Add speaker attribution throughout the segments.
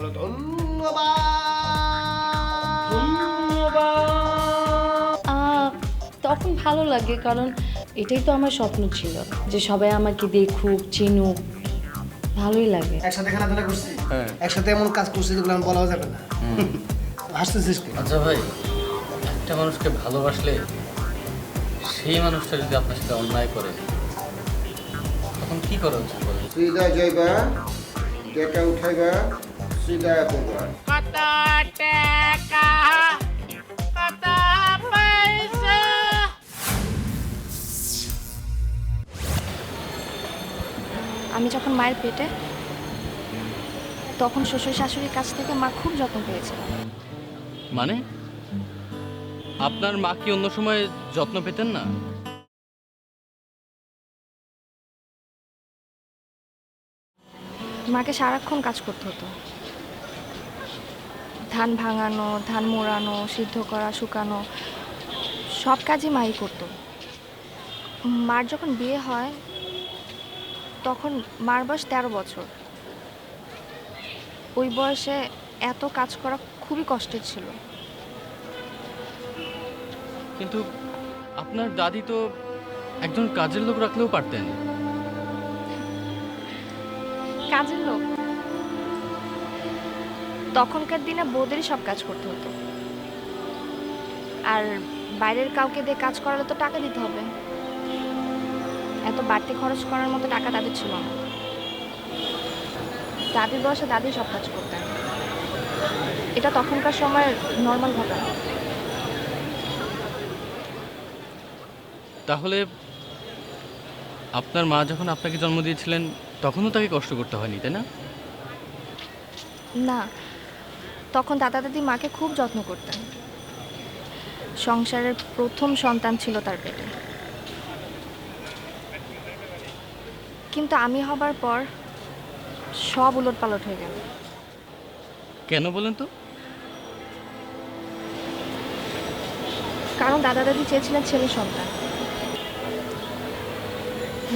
Speaker 1: বলো ধন্যবাদ।
Speaker 2: তখন ভালো লাগে, কারণ এটাই তো আমার স্বপ্ন ছিল যে সবাই আমাকে দেখুক, চিনুক। ভালোই লাগে।
Speaker 1: একসাথে খেলাধুলা করছি, একসাথে এমন কাজ করছি যেগুলো আমি বলাও যাবে না। হাসতেছিস কি?
Speaker 3: আচ্ছা ভাই, একটা মানুষকে ভালোবাসলে সেই মানুষটা যদি আপনার সাথে অন্যায় করে তখন কি করা উচিত বলেন?
Speaker 4: সিধা যাইবা, টাকা উঠাইবা, সিধা করবা।
Speaker 5: কত টাকা, কত পয়সা।
Speaker 2: আমি যখন মায়ের পেটে, তখন শ্বশুর শাশুড়ির কাছ থেকে মা খুব যত্ন পেয়েছিল।
Speaker 3: মানে আপনার মা কি অন্য সময় যত্ন পেতেন না?
Speaker 2: মাকে সারাক্ষণ কাজ করতে হতো। ধান ভাঙানো, ধান মোড়ানো, সিদ্ধ করা, শুকানো, সব কাজই মাই করতো। মার যখন বিয়ে হয় তখন মার বয়স 13 বছর। ওই বয়সে এত কাজ করা খুবই কষ্টের ছিল।
Speaker 3: কিন্তু আপনার দাদি তো একজন কাজের লোক রাখলেও পারতেন।
Speaker 2: কাজের লোক? তখনকার দিনে বউদেরই সব কাজ করতে হতো, আর বাইরের কাউকে দিয়ে কাজ করালে তো টাকা দিতে হবে। এত বাড়তি খরচ করার মতো টাকা তাদের ছিল না। দাদির বয়সে দাদি সব কাজ করতেন। এটা তখনকার সময়ের নর্মাল ঘটনা।
Speaker 3: তাহলে আপনার মা যখন আপনাকে জন্ম দিয়েছিলেন তখনও তাকে কষ্ট করতে হয়নি, তাই না?
Speaker 2: না, তখন দাদা দাদি মাকে খুব যত্ন করতেন। সংসারের প্রথম সন্তান ছিল তার পেটে। কিন্তু আমি হবার পর সব উলটপালট হয়ে গেল।
Speaker 3: কেন বলেন তো?
Speaker 2: কারণ দাদা দাদি চেয়েছিলেন ছেলে সন্তান।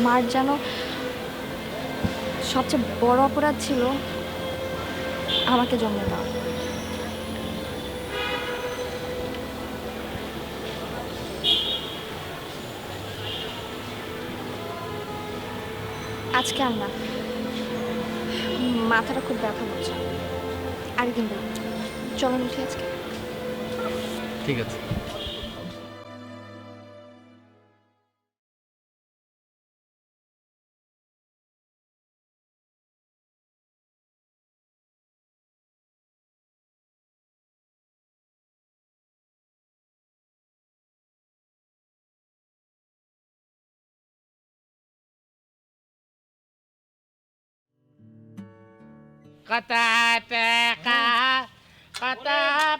Speaker 2: মার যেন সবচেয়ে বড় অপরাধ ছিল আমাকে জন্ম দেওয়া। আজকে আর না, মাথাটা খুব ব্যথা হচ্ছে। আরেকদিন বলবো। চলো উঠি আজকে।
Speaker 3: ঠিক আছে।
Speaker 5: কত টাকা, কত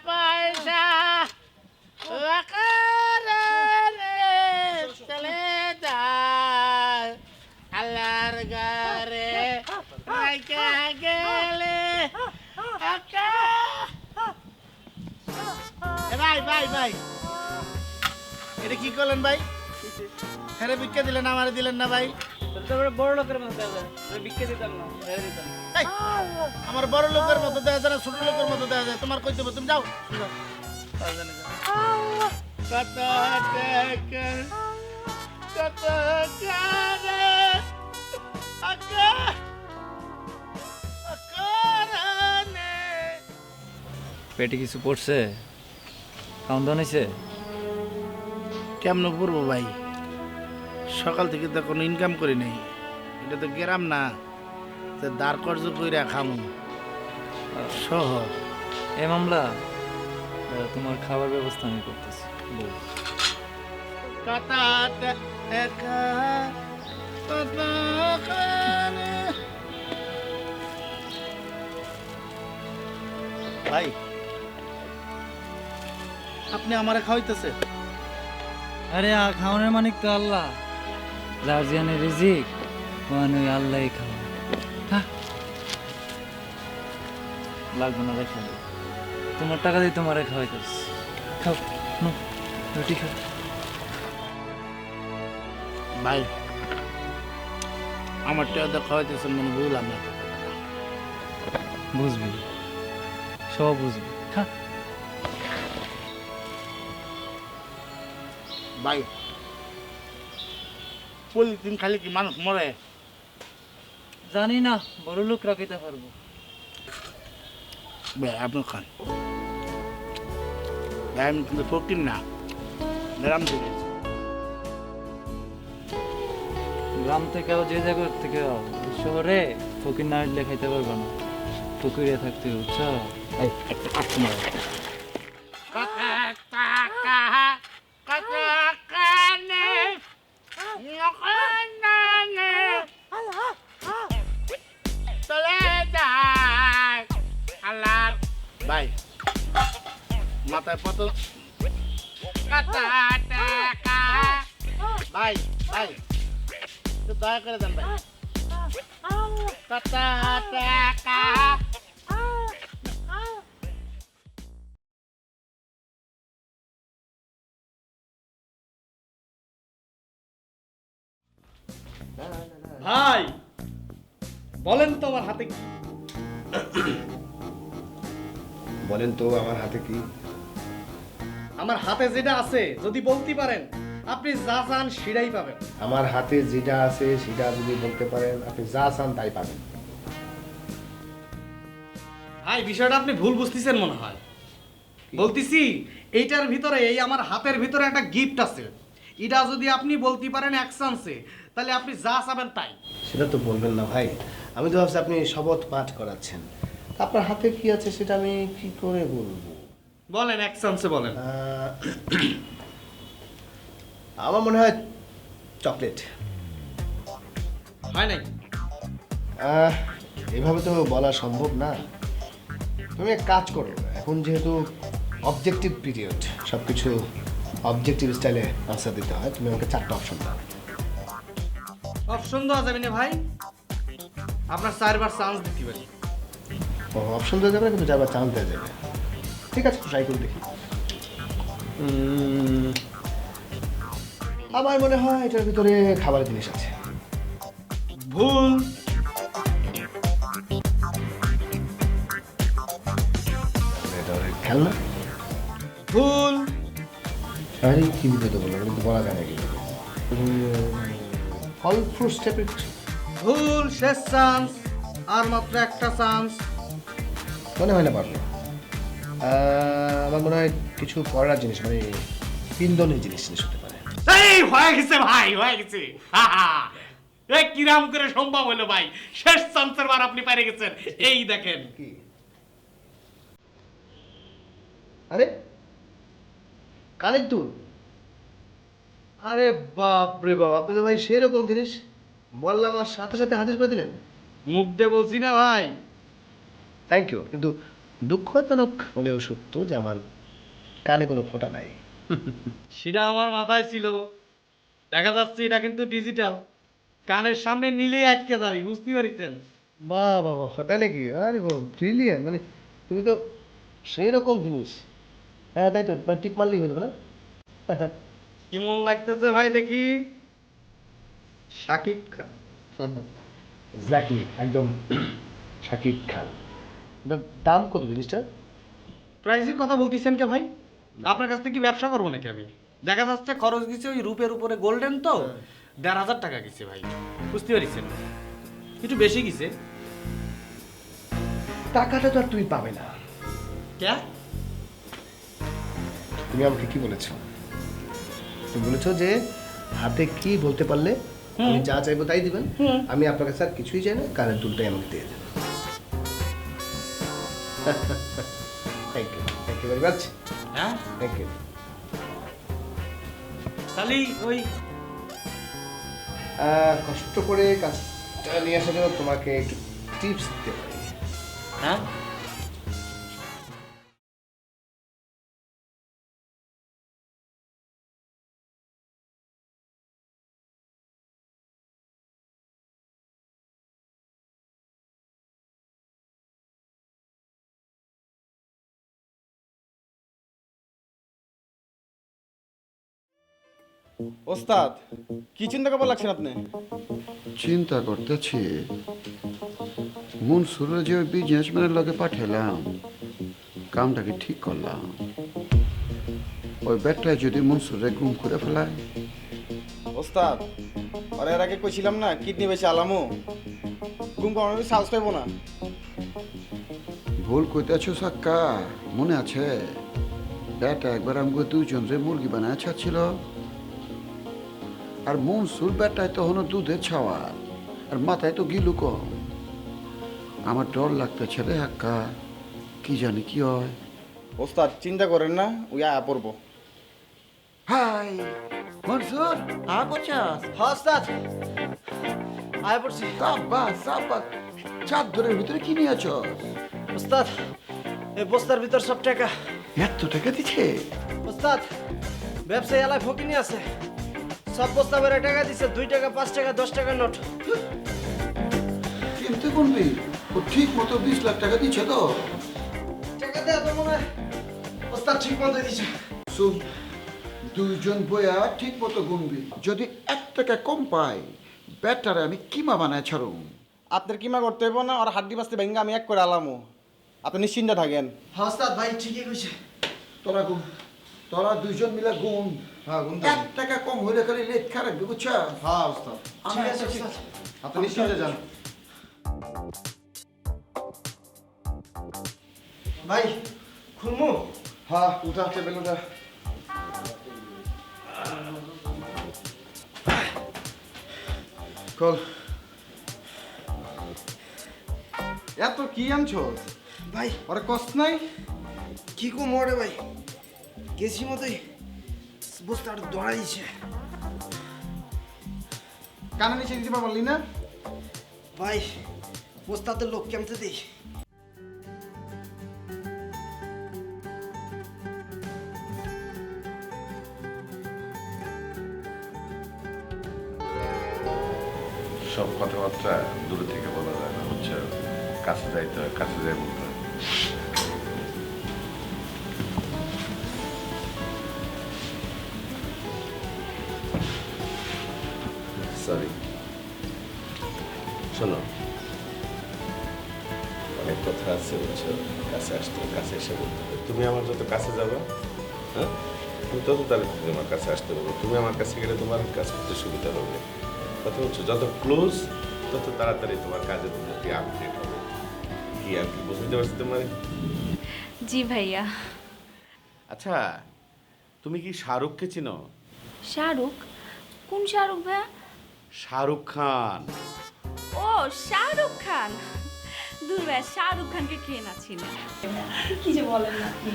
Speaker 5: পয়সা, চলে যায় আল্লাহর ঘরে রাইখা গেলে। ভাই ভাই ভাই, এটা কি করলেন ভাই? হ্যাঁ ভিক্ষা দিলেন, আমারে দিলেন না ভাই।
Speaker 6: বড় লোকের মতো বিক্রি দিতাম না, দিতাম।
Speaker 5: এই, আমার বড় লোকের মতো দেওয়া যায় না, ছোট লোকের মতো দেওয়া যায়? তোমার কই দেবো, তুমি যাও। কত টাকা, কত কারে,
Speaker 6: পেটে কিছু পড়ছে? কাউন্ট হয়েছে?
Speaker 5: কেমন করবো ভাই, সকাল থেকে তো কোনো ইনকাম করি নাই। এটা তো গেরাম না যে দাঁড় কর্য কইরা খামু শহর।
Speaker 6: এ মামলা, তোমার খাবার ব্যবস্থা আমি করতেছি।
Speaker 5: কত টাকা, কত কারে। ভাই, আপনি আমারে খাওয়াইতেছে?
Speaker 6: আরে খাওয়ানোর মানিক তো আল্লাহ, যার জিয়ানে রিজিক ওই আল্লাহই খাওয়া। লাগবে না রেখে, তোমার টাকা দিয়ে তোমারে খাওয়াইতেছি। খাও, রুটি খাও।
Speaker 5: ভাই, আমার টাকা খাওয়াইতেছেন, মানে ভুল আমরা
Speaker 6: বুঝবি, সব বুঝবি। খা।
Speaker 5: ভাই পলিথিন খালি কি মানুষ মরে?
Speaker 6: জানি না, বড় লোক রাখিতে পারবো।
Speaker 5: ভাই আপনি খান। ভাই আমি কিন্তু ফকির না, গ্রাম থেকে।
Speaker 6: গ্রাম থেকেও যে জায়গা থেকে শহরে ফকির না হইলে খাইতে পারবো না, ফকিরে থাকতে বুঝছ। এই একটা কাটতে মারো।
Speaker 5: ভাই মাথায় পত ভাই ভাই একটু দয়া করে দেন ভাই।
Speaker 7: ভাই বলেন তো আমার হাতে কি?
Speaker 1: বলেন তো আমার হাতে কি?
Speaker 7: আমার হাতে যেটা আছে যদি বলতে পারেন আপনি যা চান সেটাই পাবেন।
Speaker 1: আমার হাতে যেটা আছে সেটা যদি বলতে পারেন আপনি যা চান তাই পাবেন।
Speaker 7: ভাই বিষয়টা আপনি ভুল বুঝতেছেন মনে হয়। বলতেছি এইটার ভিতরে, এই আমার হাতের ভিতরে একটা গিফট আছে। এটা যদি আপনি বলতে পারেন এক চান্সে, তাহলে আপনি যা চাবেন তাই।
Speaker 1: সেটা তো বলবেন না ভাই, আমি তো ভাবছি আপনি শপথ পাঠ করাচ্ছেন। আপনার হাতে কি আছে সেটা আমি কি করে বলবো?
Speaker 7: বলেন, এক চান্সে বলেন।
Speaker 1: আমার মনে হয় চকলেট।
Speaker 7: হয় নাই?
Speaker 1: এভাবে তো বলা সম্ভব না। তুমি এক কাজ করো, এখন যেহেতু অবজেক্টিভ পিরিয়ড, সব কিছু অবজেক্টিভ স্টাইলে আনসার দিতে হয়, তুমি আমাকে 4টা অপশন দাও।
Speaker 7: অপশন দেওয়া যাবে না ভাই, আপনার 4বার চান্স দিতে পারি।
Speaker 1: অপশন দেওয়া যাবে না, কিন্তু 4বার চান্স দেওয়া যাবে। ঠিক আছে, ট্রাই করে দেখি। আমার মনে হয় এটার ভিতরে খাবারের জিনিস আছে।
Speaker 7: ভুল।
Speaker 1: এটা অনেক খেলনা।
Speaker 7: ভুল।
Speaker 1: আরে কি বিপদে বললো, কিন্তু বলা যায় না কি ফল ফ্রুটস টাইপের কিছু।
Speaker 7: ভুল। শেষ চান্স, আর মাত্র একটা চান্স।
Speaker 1: মনে হয় না পারবো। আমার মনে হয় কিছু পড়ার জিনিস, মানে বিন্দনের জিনিস হতে পারে।
Speaker 7: এই হয়ে গেছে ভাই, হয়ে গেছে। এই কিরাম করে সম্ভব হলো ভাই? শেষ চান্সের বার আপনি পেরে গেছেন। এই দেখেন।
Speaker 1: কি? আরে কানের দুল। আরে বাপ রে বাপ, আপনি তো ভাই সেরকম জিনিস বললাম আর সাথে সাথে হাজির করে দিলেন।
Speaker 7: মুখ দিয়ে বলছি না ভাই।
Speaker 1: থ্যাংক ইউ, কিন্তু দুঃখজনক হলেও সত্য যে আমার কানে কোনো ফোঁটা নাই।
Speaker 7: সেটা আমার মাথায় ছিল। দেখা যাচ্ছে এটা কিন্তু ডিজিটাল, কানের সামনে নিলেই আটকে যাবে, বুঝতে পারছেন?
Speaker 1: বাহ বাহ বাহ, তাই নাকি? আরে ব্রিলিয়ান্ট, মানে তুমি তো সেই রকম জিনিস। হ্যাঁ তাই তো, টিপ মারলেই হলো না?
Speaker 7: কেমন লাগতেছে ভাই দেখি? শাকিব খান।
Speaker 1: এক্স্যাক্টলি, একদম শাকিব খান। এটার দাম কত জিনিসটা?
Speaker 7: প্রাইসের কথা বলতেছেন কে ভাই? আপনার কাছ থেকে কি ব্যবসা করবো নাকি আমি? দেখা যাচ্ছে খরচ গেছে ওই রূপের উপরে গোল্ডেন তো 1,500 টাকা গেছে ভাই, বুঝতে পারছেন? একটু বেশি গেছে।
Speaker 1: টাকাটা তো আর তুমি পাবে না।
Speaker 7: কে?
Speaker 1: তুমি আমাকে কি বলেছো? তুমি বলেছো যে হাতে কি বলতে পারলে আমি যা চাইবো তাই দিবেন। আমি আপনার কাছে আর কিছুই চাই না, কানের দুলটাই আমাকে দিয়ে দেবেন। Thank you very much.
Speaker 7: হ্যাঁ
Speaker 1: থ্যাংক ইউ।
Speaker 7: তাহলে ওই
Speaker 1: কষ্ট করে কাজটা নিয়ে আসার জন্য তোমাকে একটু টিপস দিতে পারি।
Speaker 7: হ্যাঁ
Speaker 8: ওস্তাদ, কি চিন্তা করবার লাগছেন আপনি?
Speaker 4: চিন্তা করতেছি মনসুরের যে ওই বিজনেসম্যানের লগে পাঠালাম কামটা কি ঠিক করলাম? ওই ব্যাটটায় যদি মনসুরে গুম করে ফেলায়,
Speaker 8: ওস্তাদ আরে এর আগে কইছিলাম না কিডনি বেশি আলামো ঘুম পাড়ানো সাহস পাইবো না।
Speaker 4: ভুল কইতেছ সাক্কা, মনে আছে? ব্যাটা একবার আমাকে দুজন রে মুরগি বানায় ছাড়ছিল, আর মনসুর ব্যাটায় তখনও দুধের ছাওয়ার, আর মাথায় তো গিলু কম। আমার ডর লাগতেছে রে হাক্কা, কি জানি কি হয়।
Speaker 8: ওস্তাদ চিন্তা করেন না, ওই আয়া পড়বো।
Speaker 4: হাই মনসুর, পড়ছাস?
Speaker 1: ওস্তাদ আয় পড়ছি।
Speaker 4: সাব্বাস সাব্বাস, চাদরের ভিতরে কি নিয়ে আছস?
Speaker 1: ওস্তাদ এই বস্তার ভিতর সব টাকা।
Speaker 4: এত টাকা দিছে?
Speaker 1: ওস্তাদ ব্যবসায়ী এলাকায় ফকিনি আছে, সব বস্তা ভরে টাকা দিছে, 2 টাকা 5 টাকা 10 টাকার নোট।
Speaker 4: কিনতে কোনবি? ও ঠিক মতো 20 লাখ টাকা দিচ্ছে তো?
Speaker 1: টাকা দেয়া তো মনে হয় ওস্তাদ ঠিক মতো দিছে।
Speaker 4: শুন, দুইজন বইয়া ঠিক মতো গুনবি, যদি 1 টাকা কম পাই ব্যাটারে আমি কিমা বানায় ছাড়ুম।
Speaker 8: আপনার কিমা করতে হইব না, আর হাড্ডি বাস্তি ভেঙ্গা আমি এক করে আলামো। আপনি নিশ্চিন্তে থাকেন।
Speaker 1: হ্যাঁ ওস্তাদ ভাই ঠিকই কইছে।
Speaker 4: তোরা গুন, তোরা দুইজন মিলে গুন।
Speaker 8: হ্যাঁ গুনতে
Speaker 4: 1 টাকা কম হইলে খালি লেট খারাপ বুঝছা?
Speaker 8: হ্যাঁ ওস্তাদ
Speaker 1: ঠিক আছে ওস্তাদ।
Speaker 8: আপনি নিশ্চিন্তে যান।
Speaker 1: ভাই খুলমু?
Speaker 8: হ্যাঁ উঠা টেবিল উঠা। কল এত কি আনছো
Speaker 1: ভাই
Speaker 8: ওরে কষ্ট নাই?
Speaker 1: কি কম ওরে ভাই, গেছি মতোই বস্তাটা ধরা দিছে।
Speaker 8: কানে নিচে দিতে পারলি না?
Speaker 1: ভাই বস্তাতে লোক কেমতে দেই।
Speaker 9: সব কথাবার্তা দূরে থেকে বলা যায় না, বুঝছো? কাছে যাইতে হয়, কাছে যাই বলতে হয়। সরি, শোনো, অনেক কথা আছে, বুঝছো? কাছে আসতে হবে, কাছে এসে বলতে হবে। তুমি আমার যত কাছে যাবে, হ্যাঁ, আমি তত তাড়াতাড়ি তোমার কাছে আসতে পারবো। তুমি আমার কাছে গেলে তোমার কাজ করতে সুবিধা হবে। কথা হচ্ছে যত ক্লোজ তত তাড়াতাড়ি তোমার কাজের উন্নতি আপডেট হবে। কি আর কি বুঝতে পারছি তোমার?
Speaker 10: জি ভাইয়া।
Speaker 9: আচ্ছা, তুমি কি শাহরুখকে চিনো?
Speaker 10: শাহরুখ? কোন শাহরুখ ভাইয়া?
Speaker 9: শাহরুখ খান।
Speaker 10: ও শাহরুখ খান, দূর ভাইয়া, শাহরুখ খানকে কে না চিনে? কি যে বলেন না আপনি।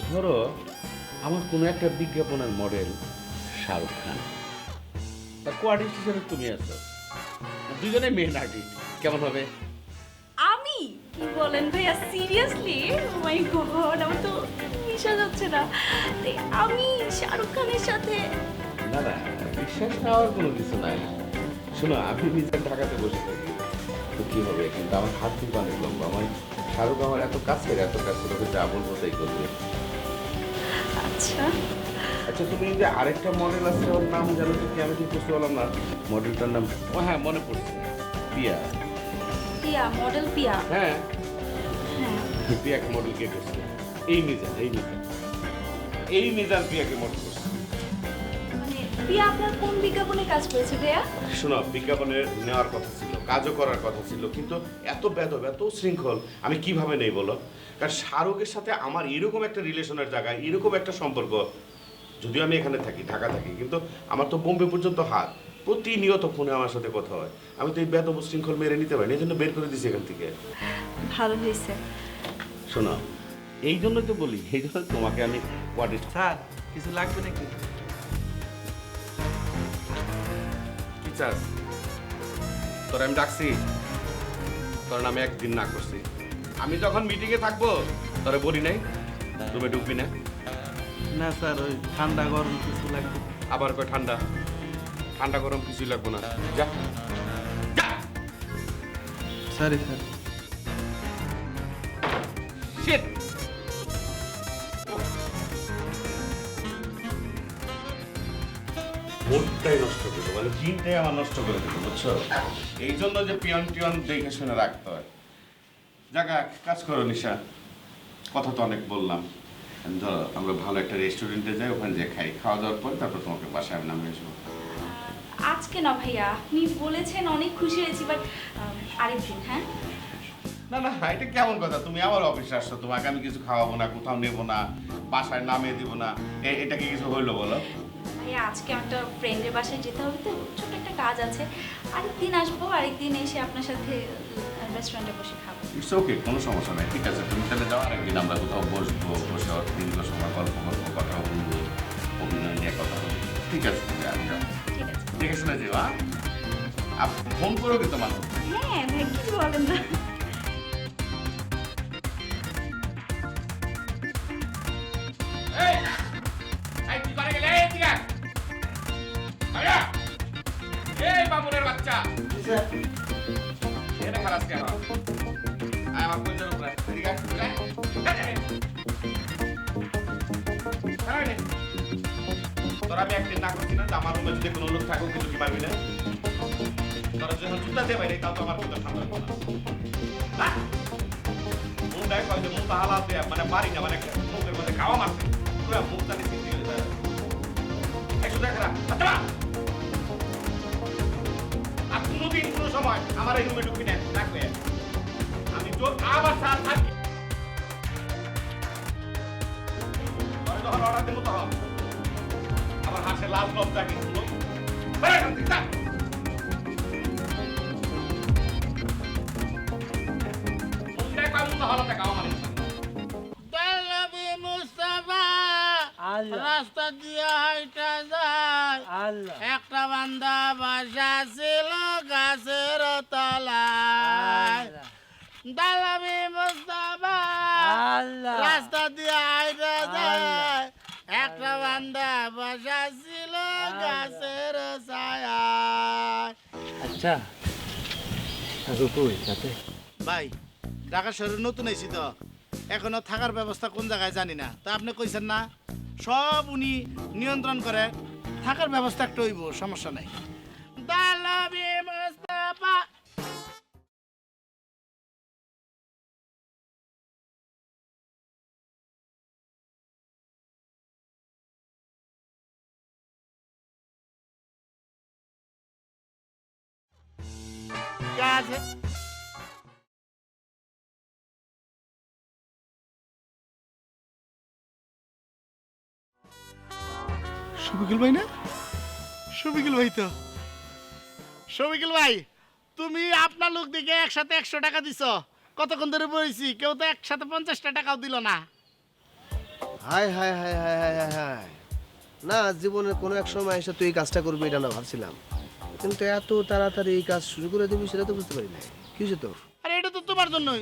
Speaker 9: ধরো আমার কোনো একটা বিজ্ঞাপনের মডেল শাহরুখ খান, তার কোয়ার্টিস্ট হিসেবে তুমি আছো, দুজনে মেন আর্টিস্ট, কেমন হবে?
Speaker 10: আমি? কি বলেন ভাইয়া, সিরিয়াসলি? ও মাই গড, আমার তো বিশ্বাস হচ্ছে না। আমি শাহরুখ খানের সাথে?
Speaker 9: না না, বিশ্বাস নেওয়ার কোনো কিছু নাই। শোনো, আমি নিজে ঢাকাতে বসে থাকি, তো কি হবে, কিন্তু আমার হাত কিন্তু অনেক লম্বা। আমার শাহরুখ আমার এত কাছের ওকে যা বলবো তাই করবে।
Speaker 10: আচ্ছা
Speaker 9: আচ্ছা, তুমি যে আরেকটা মডেল আছে, ওর নাম জানো তো কি? আমি ঠিক বুঝতে পারলাম না মডেলটার নাম। ও হ্যাঁ, মনে পড়ছে, পিয়া।
Speaker 10: পিয়া? মডেল পিয়া?
Speaker 9: হ্যাঁ,
Speaker 10: হ্যাঁ।
Speaker 9: পিয়াকে মডেল কে করছে? এই মিজান পিয়াকে মডেল করছে।
Speaker 10: মানে পিয়া আপনার কোন বিজ্ঞাপনে কাজ করেছে ভাইয়া?
Speaker 9: শোনো, বিজ্ঞাপনের নেওয়ার কথা ছিল, কাজও করার কথা ছিল, কিন্তু এত বেদব, এত শৃঙ্খল আমি কিভাবে নেই বলো? কারণ শাহরুখের সাথে আমার এরকম একটা রিলেশনের জায়গায়, এরকম একটা সম্পর্ক, যদিও আমি এখানে থাকি, ঢাকা থাকি, কিন্তু আমার তো বোম্বে পর্যন্ত হাত, প্রতিনিয়ত ফোনে আমার সাথে কথা হয়। আমি তো এই বেদব শৃঙ্খল মেরে নিতে পারি, এই জন্য বের করে দিছি এখান থেকে।
Speaker 10: ভালো হয়েছে।
Speaker 9: শোনো, এই জন্য তো বলি, এই জন্য তোমাকে আমি কোয়ার্টিস্ট।
Speaker 5: স্যার কিছু লাগবে নাকি?
Speaker 9: কি চাস? তোর আমি ডাকছি, তোর নামে একদিন না করছি। আমি যখন মিটিংয়ে থাকবো তোরে বলি নাই রুমে ঢুকবি না।
Speaker 5: না স্যার, ওই ঠান্ডা গরম কিছু লাগবে।
Speaker 9: আবার কয় ঠান্ডা ঠান্ডা গরম কিছুই লাগবো না, যা যা।
Speaker 5: Sorry sir.
Speaker 9: শিট, মোটটাই নষ্ট করে দেবো, মানে দিনটাই আমার নষ্ট করে দেবো, বুঝছো? এই জন্য যে পিয়ন টিয়ন দেখে শুনে রাখতে হয়। জায়গা কাজ করো নিশা, কথা তো অনেক বললাম। ধরো আমরা ভালো একটা রেস্টুরেন্টে যাই, ওখানে যে খাই, খাওয়া দাওয়ার পর তারপর তোমাকে বাসায় আমি নামিয়ে আসবো।
Speaker 10: আজকে না ভাইয়া, আপনি বলেছেন অনেক খুশি হয়েছি, বাট আরেকদিন। হ্যাঁ
Speaker 9: না না, এটা কেমন কথা? তুমি আমার অফিসে আসছো, তোমাকে আমি কিছু খাওয়াবো না, কোথাও নেবো না, বাসায় নামিয়ে দিব না, এটা কি কিছু হইলো বলো?
Speaker 10: ভাইয়া, আজকে একটা ফ্রেন্ডের বাসায় যেতে হবে, তো ছোট একটা কাজ আছে। আরেকদিন আসবো, আরেকদিন এসে আপনার সাথে রেস্টুরেন্টে বসে খাবো।
Speaker 9: ইটস ওকে, কোনো সমস্যা নাই। ঠিক আছে, তুমি তাহলে যাও, আরেকদিন আমরা কোথাও বসবো, বসে দীর্ঘ সময় গল্প কথা বলবো, অভিনয় নিয়ে কথা বলবো। ঠিক আছে, তুমি আমি যাও,
Speaker 10: ঠিক আছে।
Speaker 9: দেখে শুনে যেও। ফোন করো কিন্তু মানুষ।
Speaker 10: হ্যাঁ ভাই, কি বলেন না।
Speaker 9: বাবুরের বাচ্চা এটা খারাপ কেন? আমার পঞ্চার উপরে ঠিক আছে, তোরা আমি একদিন না করছি না, আমার রুমে যদি কোনো লোক থাকুক কিছু কি পারবি না? তোরা যখন জুতা দিয়ে বাইরে, তাও তো আমার কথা সামনে মুখটাই কয় যে মুখ হালাত দেয়া, মানে মারি না, মানে মুখের মধ্যে খাওয়া মারছে, পুরো মুখটা নিয়ে চিন্তি হয়ে যায়। একশো দেখা আর কোনোদিন কোনো সময় আমার এই রুমে ঢুকি না, থাকবে আমি তোর আবার সার থাকি। যখন অর্ডার দেবো তখন আমার হাসে লাল লবটা কিন্তু
Speaker 5: রাস্তা দিয়ে হাইটা যায়, একটা বান্দা বাসা ছিল গাছের তলায়। দালামি মুস্তাফা রাস্তা দিয়ে হাইটা যায়, একটা বান্দা বাসা ছিল গাছের ছায়ায়।
Speaker 6: আচ্ছা কই যাতে
Speaker 5: ভাই, ঢাকা শহরে নতুন আইছি তো, এখনো থাকার ব্যবস্থা কোন জায়গায় জানি না। তা আপনি কইছেন না সব উনি নিয়ন্ত্রণ করে, থাকার ব্যবস্থা একটা হইব, সমস্যা নাই। দালাবি মুস্তাফা কাছে শফিকুল ভাই না? শফিকুল ভাই তো। শফিকুল ভাই, তুমি আপনার লোক দিকে একসাথে 100 টাকা দিছ, কতক্ষণ ধরে বলেছি, কেউ তো একসাথে 50টা টাকাও দিল না।
Speaker 1: High high high high high high high, না জীবনের কোনো এক সময় এসে তুই এই কাজটা করবি এটা না ভাবছিলাম, কিন্তু এত তাড়াতাড়ি এই কাজ শুরু করে দিবি সেটা তো বুঝতে পারি না। কি হয়েছে তোর?
Speaker 5: আরে এটা তো তোমার জন্যই।